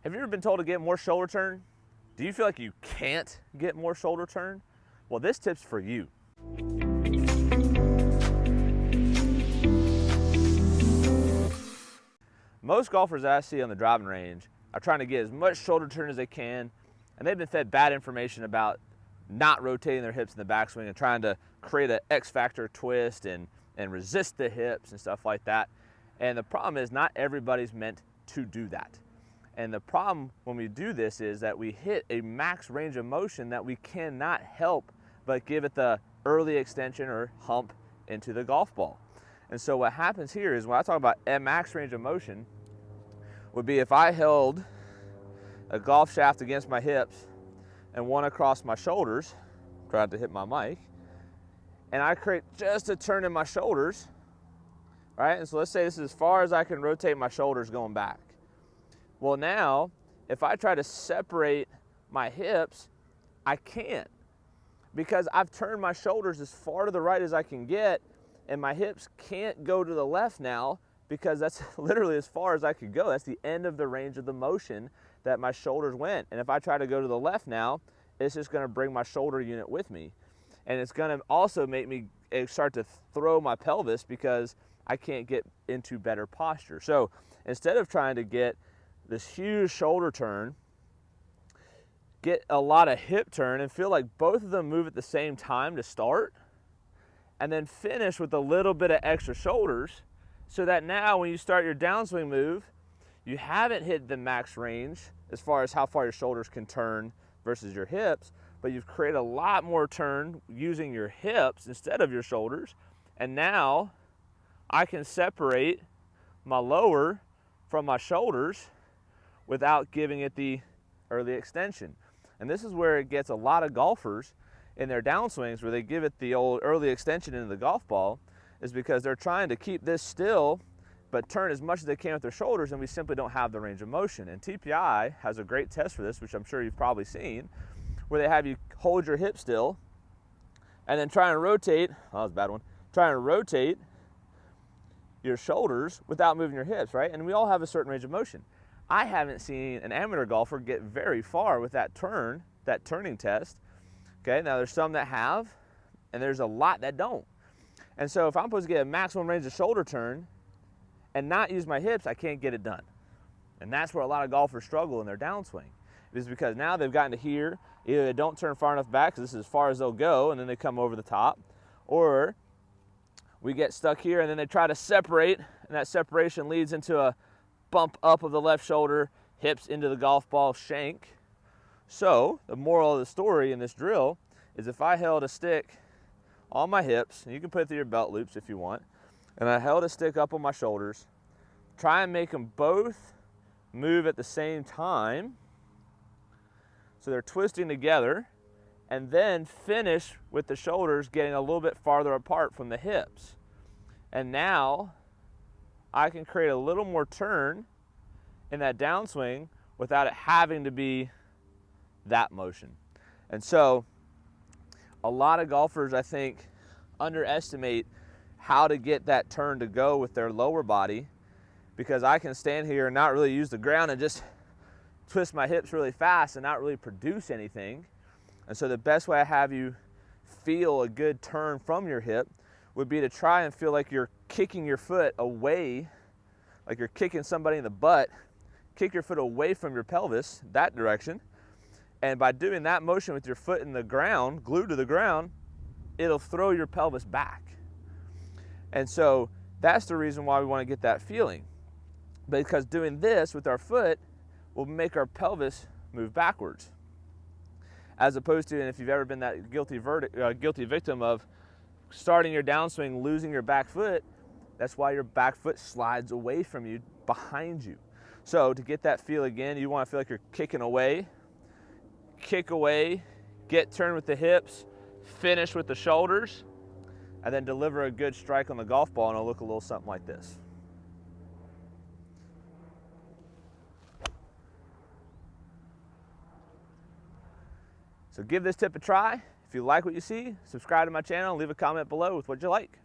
Have you ever been told to get more shoulder turn? Do you feel like you can't get more shoulder turn? Well, this tip's for you. Most golfers that I see on the driving range are trying to get as much shoulder turn as they can, and they've been fed bad information about not rotating their hips in the backswing and trying to create an X-factor twist and resist the hips and stuff like that. And the problem is not everybody's meant to do that. And the problem when we do this is that we hit a max range of motion that we cannot help but give it the early extension or hump into the golf ball. And so what happens here is when I talk about a max range of motion would be if I held a golf shaft against my hips and one across my shoulders, tried to hit my mic, and I create just a turn in my shoulders, right? And so let's say this is as far as I can rotate my shoulders going back. Well, now, if I try to separate my hips, I can't, because I've turned my shoulders as far to the right as I can get, and my hips can't go to the left now because that's literally as far as I could go. That's the end of the range of the motion that my shoulders went. And if I try to go to the left now, it's just gonna bring my shoulder unit with me. And it's gonna also make me start to throw my pelvis because I can't get into better posture. So instead of trying to get this huge shoulder turn, get a lot of hip turn and feel like both of them move at the same time to start, and then finish with a little bit of extra shoulders, so that now when you start your downswing move, you haven't hit the max range as far as how far your shoulders can turn versus your hips, but you've created a lot more turn using your hips instead of your shoulders. And now I can separate my lower from my shoulders without giving it the early extension. And this is where it gets a lot of golfers in their downswings where they give it the old early extension into the golf ball, is because they're trying to keep this still but turn as much as they can with their shoulders, and we simply don't have the range of motion. And TPI has a great test for this, which I'm sure you've probably seen, where they have you hold your hip still and then try and rotate, oh, that was a bad one, try and rotate your shoulders without moving your hips, right? And we all have a certain range of motion. I haven't seen an amateur golfer get very far with that turn, that turning test. Okay, now there's some that have, and there's a lot that don't. And so if I'm supposed to get a maximum range of shoulder turn and not use my hips, I can't get it done. And that's where a lot of golfers struggle in their downswing. It is because now they've gotten to here, either they don't turn far enough back, because this is as far as they'll go, and then they come over the top, or we get stuck here and then they try to separate, and that separation leads into a bump up of the left shoulder, hips into the golf ball shank. So the moral of the story in this drill is if I held a stick on my hips, and you can put it through your belt loops if you want, and I held a stick up on my shoulders, try and make them both move at the same time so they're twisting together, and then finish with the shoulders getting a little bit farther apart from the hips. And now I can create a little more turn in that downswing without it having to be that motion. And so a lot of golfers, I think, underestimate how to get that turn to go with their lower body, because I can stand here and not really use the ground and just twist my hips really fast and not really produce anything. And so the best way I have you feel a good turn from your hip would be to try and feel like you're kicking your foot away, like you're kicking somebody in the butt. Kick your foot away from your pelvis, that direction. And by doing that motion with your foot in the ground, glued to the ground, it'll throw your pelvis back. And so that's the reason why we want to get that feeling. Because doing this with our foot will make our pelvis move backwards. As opposed to, and if you've ever been that guilty victim of starting your downswing, losing your back foot, that's why your back foot slides away from you, behind you. So to get that feel again, you want to feel like you're kicking away, kick away, get turned with the hips, finish with the shoulders, and then deliver a good strike on the golf ball, and it'll look a little something like this. So give this tip a try. If you like what you see, subscribe to my channel and leave a comment below with what you like.